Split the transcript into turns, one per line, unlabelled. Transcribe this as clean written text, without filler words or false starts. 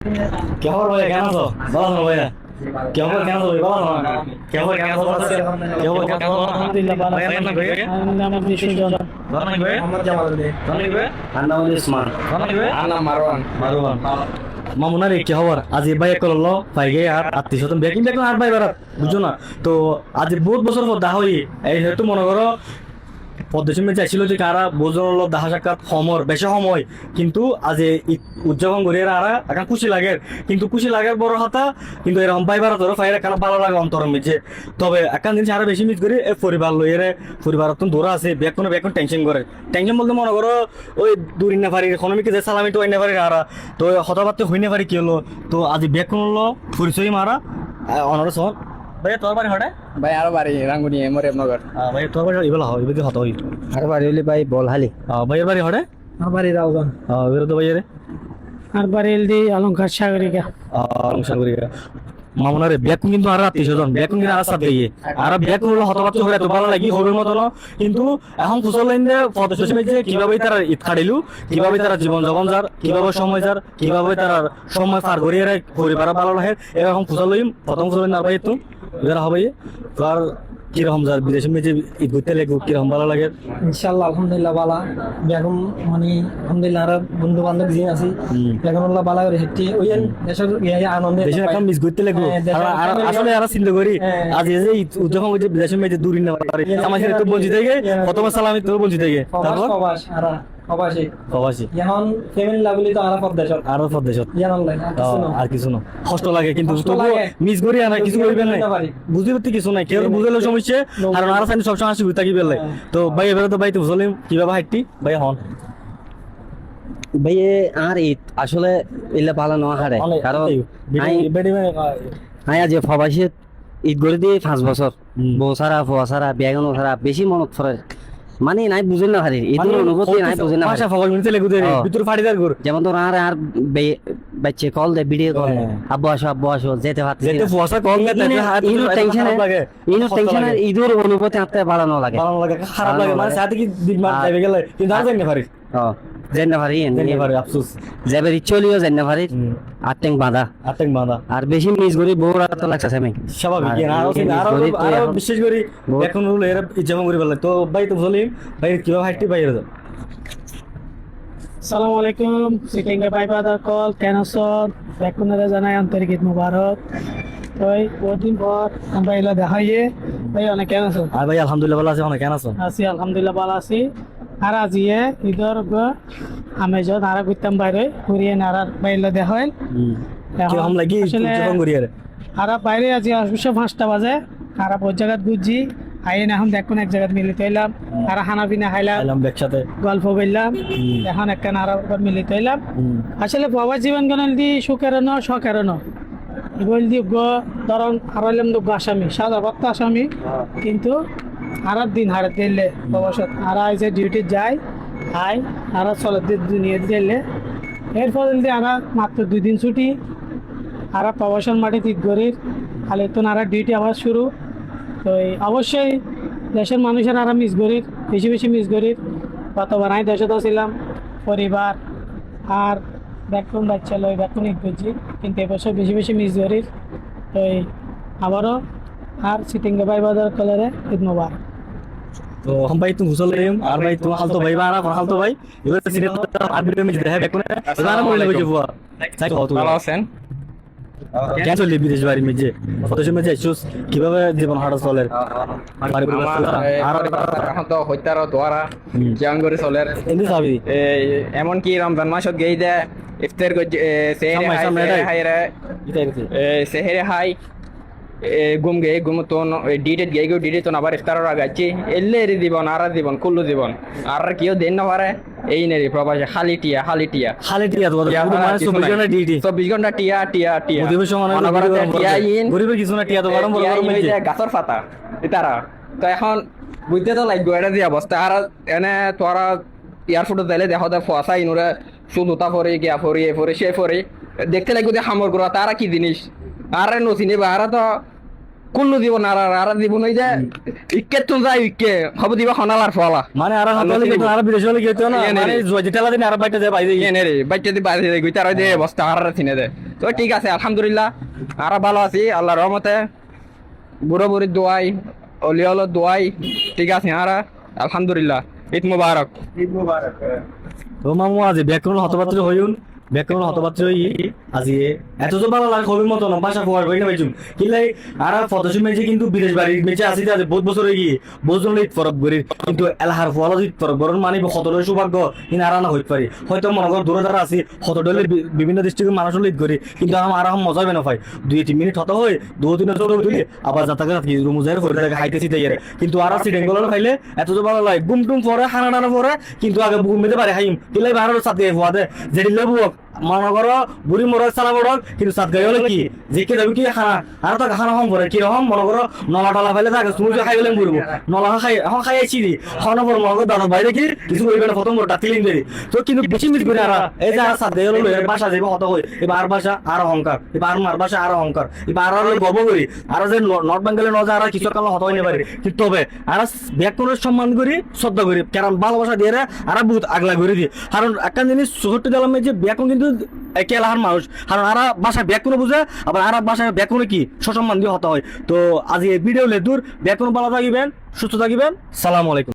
क्या हो भाई क्या हो बोला ना भाई क्या हो क्या हो बोला ना क्या हो क्या हो क्या हो क्या हो
alhamdulillah bala
भाई ना भाई
nama Bishujon
Mana gue?
Muhammad Jamaluddin.
Mana gue?
Anda Usman.
Mana gue?
Ana Marwan.
Marwan. মামুনার কি খবর আজ ভাই করলো পাইগে আর আত্মীয় স্বজন বেকিং দেখুন আর ভাই বারাত বুঝছো না তো আজ বহুত বছর পর দেখা হই এই হেতু মনে করো পদ্মসীমে চাইছিল যে কারা বোঝন হলো দেখা সাক্ষাৎ সমর বেশি সময় কিন্তু আজ উদযাপন করি আর এখন খুশি লাগে কিন্তু খুশি লাগার বড় হাতা কিন্তু এরকম পাইবার ধরো ফাইরে কেন ভালো লাগে অন্তর মিছে তবে একান জিনিস আরো বেশি মিস করি এই পরিবার লইয়ে পরিবার তো দৌড়া আছে বেকুন টেনশন করে টেনশন বলতে মনে করো ওই দূর না পারি ইকোনমিকে যে সালামি তো না পারি আর তো হঠাৎ হই না পারি কি হলো তো আজ বেকুন হলো পরিচয় মারা অনার সন ভাই তোর বাড়ি হটে
ভাই আরো বাড়ি রাঙ্গুনি মরিয়মনগর।
ভাই তোর বাড়ি এবেলা হয় এবেলা হতো হই
আরো বাড়ি হলি ভাই বলহালি।
ভাইয়ের বাড়ি হটে
আর বাড়ি রাউগান
এবারে তো ভাইয়ের
আর বাড়ি এলদি অলংকার সাগরিকা
সাগরিকা মামুনারে ব্যাকুন কিন্তু আর আত্মীয় স্বজন ব্যাকুন কিন্তু আর সাথে গিয়ে আর ব্যাকুন হলো হতবাচ্চ হয়ে এত ভালো লাগি হবের মতো না কিন্তু এখন কুশল লাইন যে পদসচিবে যে কিভাবে তারা ঈদ কাটিলু কিভাবে তারা জীবন যাপন যার কিভাবে সময় যার কিভাবে তারা সময় পার করিয়ে পরিবার ভালো লাগে এরকম কুশল লইম প্রথম কুশল না পাই তো এরা হবে তো আর কিরকম যার বিদেশে মেয়ে ঈদ ঘুরতে লাগে কিরকম ভালো লাগে
ইনশাআল্লাহ আলহামদুলিল্লাহ বালা বেগম মানে আলহামদুলিল্লাহ আর বন্ধু বান্ধব যে আছি বেগমুল্লাহ বালা করে হেঁটে ওই দেশের আনন্দে
দেশের একটা মিস ঘুরতে লাগবো আর আসলে আর চিন্তা করি আজ এই যে উদযাপন হচ্ছে বিদেশে মেয়ে দূর না পারে আমার সাথে তো বঞ্চিত থেকে প্রথম সালামি তো বঞ্চিত থেকে তারপর
প্রবাস আর প্রবাসী
প্রবাসী
এখন ফ্যামিলি লাগলি তো আলাপ দেশত
আরো প্রদেশত
ইয়ান অনলাইন
আর কিছু না কষ্ট লাগে কিন্তু
কষ্ট
তবুও
লাগে।
মিস করি আর কিছু করবেন না বুঝতে পারতে কিছু নাই কেউ বুঝলে সমস্যা আর আর সাইন সবসময় আসি থাকি বেলে তো ভাই এবারে তো ভাই তো বুঝলাম কিভাবে হাইটি ভাই হন
ভাই আর ঈদ আসলে এলে ভালো নয় হারে কারণ আই আজ প্রবাসী ঈদ করে দিয়ে 5 বছর বউ সারা ফুয়া সারা বেগুন সারা বেশি মনত পড়ে মানে নাই বুঝেন না হারে ঈদের অনুভূতি নাই বুঝেন না
ভাষা ফগল মিনতে লেগুদে ভিতর ফাড়ি দার গুর
যেমন তোর আর বাচ্চে কল দে ভিডিও কল আব্বু আসো যেতে পারছি
যেতে ফুয়াশা কল না
ইনো টেনশন
লাগে
ঈদের অনুভূতি আনতে ভালো লাগে
ভালো লাগে খারাপ লাগে মানে সাথে কি দিন মার যাবে গেলে কিন্তু আর জানি পারি
জানি পারি
জানি পারি আফসোস
যাবে চলিও জানি পারি আটেং বাঁধা আর বেশি মিস করি বউরা তো লাগছে আমি
স্বাভাবিক আরো বিশেষ করে এখন হলো এরা ইচ্ছা করে বলে তো ভাই তো বলি ভাই কিভাবে হাইটি বাইরে যাও
আসসালামু আলাইকুম সিটিং এ বাইবাদার কল ক্যানসর বেকুনারে জানাই আন্তরিক ঈদ মুবারক তো এই বহুদিন পর আমরা এলা দেখাইয়ে ভাই অনেক কেন আছো
আর ভাই আলহামদুলিল্লাহ ভালো আছে অনেক কেন আছো
আছি আলহামদুলিল্লাহ ভালো আছি আর আজিয়ে ঈদর আমি যত আর ঘুরতাম বাইরে ঘুরিয়ে নারার বাইরে দেখা হয়
কিরকম লাগি উদযাপন করি
আর বাইরে আজি আসবে 5টা বাজে আর বহুত জায়গায় ঘুরছি আইন এখন দেখুন এক জায়গায় মিলিত হইলাম আর খানা পিনা খাইলাম
একসাথে
গল্প করলাম এখন একটা নারা মিলিত হইলাম আসলে বাবা জীবন গান দি সুখের ন শখের ন বল দি ধরন হারাইলাম তো আসামি সাদা ভক্ত আসামি কিন্তু আর দিন হারে দিলে বাবার সাথে আর যে ডিউটি যায় আই আর চলে দুনিয়া দিলে এরপর দিয়ে আর মাত্র 2 দিন ছুটি আর প্রবাসন মাঠে তিক গরির খালি তো আর ডিউটি আবার শুরু তো অবশ্যই দেশের মানুষের আর মিস গরির বেশি মিস গরির গতবার আমি দেশে তো ছিলাম পরিবার আর বেকুন বাচ্চা লই বেকুন ঈদ করছি কিন্তু এবছর বেশি মিস গরির তো আবারও আর সিটিংগে ভাই বাজার কলারে ঈদ মোবারক
তো हम भाई तुम घुसल रहे और भाई तुम हाल तो भाई बारा हाल तो भाई इधर सीधे आठ वीडियो में है बेकुन बारा बोलने को बुआ তাই কত
ভালো আছেন
কেন চলি বিদেশ বাড়ি মেজে ফটোশো মেজে চুস কিভাবে জীবন হাঁটা চলে
আর এখন তো হইতার দোয়ারা জিয়ান করে চলে
এমনি সাবি
এমন কি রমজান মাসত গেই দে ইফতার সেহেরে হাই গুম গে গুম তো ডিটেট গে ডিটেট তো আবার ইফতারের আগে আছি এলে জীবন আর জীবন কুল্লু জীবন আর কেউ দেন না পারে এই নেই প্রবাসে খালি টিয়া
তো মানে 24 ঘন্টা ডিউটি
24 ঘন্টা টিয়া
গরিবের সমান গরিবের কিছু না টিয়া তো গরম
গাছর পাতা তারা তো এখন বুঝতে তো লাগবে এটা যে অবস্থা আর এনে তোরা এয়ারপোর্টে যাইলে দেখো দে ফসা ইনুরে সুলুতা ফরে গিয়া ফরি এ ফরে সে ফরে দেখতে লাগবে যে হামর গুড়া তারা কি জিনিস আর নচিনি বা আর তো কুল্লু দিব না আর দিব নই যে ইকে তো যাই ইকে হব দিব হনালার ফলা
মানে আর হাতালে কিন্তু আর বিদেশ হলে কি হতো না
ইয়ে নে
মানে
রে।
জয় টেলা দিন আর বাইটা যায় বাইরে
ইয়ে নে রে বাচ্চা দি বাইরে গই তার দে বস্তা আর থিনে দে তো ঠিক আছে আলহামদুলিল্লাহ আর ভালো আছি আল্লাহর রহমতে বুড়ো বুড়ি দোয়াই অলিয়াল দোয়াই ঠিক আছে আর আলহামদুলিল্লাহ ঈদ মুবারক
তো মামু আজি ব্যাকরণ হতপাত্র হইউন ব্যাকরণ হতপাত্র হই আজি এত তো ভালো লাগে হবির মতো না ভাষা ফোয়ার কই না বাইজুম কিলাই আর ফটোশুট মেজে কিন্তু বিদেশ বাড়ি মেজে আসি যে বহুত বছর হয়ে গিয়ে বহুজন ঈদ পরব করি কিন্তু এলাহার ফল ঈদ পরব বরণ মানে কতটা সৌভাগ্য ইন আর না হইতে পারি হয়তো মনে কর দূরে দ্বারা আছি কতটা বিভিন্ন ডিস্ট্রিক্টের মানুষ ঈদ করি কিন্তু আর মজা হবে না ভাই 2-3 মিনিট হতো হয় 2-3 চলে তুলি আবার যাতাকে রাখি রুমুজার করে থাকে হাইতেছি তাই কিন্তু আর সিটিং গুলো খাইলে এত তো ভালো লাগে গুম টুম পরে খানা টানা পরে কিন্তু আগে বুম মেতে পারে হাইম কিলাই বাহার সাথে ফুয়াদে যেটি লেবু মনে করো বুড়ি মরক চালা বড়ক কিন্তু সাত গাই হলে কি যে কে যাবি কি খানা আর তো খানা কম করে কিরকম মনে করো নলা টলা ফেলে থাকে তুমি খাই গেলে বুড়বো নলা খাই এখন খাই আইছি দি খাওয়ানো পর মনে করো দাদা বাইরে কি কিছু করিবে না প্রথম বড়টা ফিলিং দেরি তো কিন্তু বেশি মিস করে আর এই যে আর সাত গাই হলো বাসা যাবে কত হয় এবার আর বাসা আর অহংকার এবার মার বাসা আর অহংকার এবার আর গর্ব করি আর যে নর্থ বেঙ্গলে নজা আর কিছু কাল হত হইতে পারে কিন্তু তবে আর ব্যাকরণের সম্মান করি শ্রদ্ধা করি কারণ ভালোবাসা দিয়ে আর বহুত আগলা করে দিই কারণ একটা জিনিস ছোট্ট দিলাম যে ব্যাকরণ কিন্তু একে এলাহার মানুষ কারণ আর বাসা ব্যাকরণ বুঝে আবার আর বাসায় ব্যাকরণে কি সসম্মান দিয়ে হতে হয় তো আজ এই ভিডিও লেদুর ব্যাকরণ ভালো থাকিবেন সুস্থ থাকিবেন সালাম আলাইকুম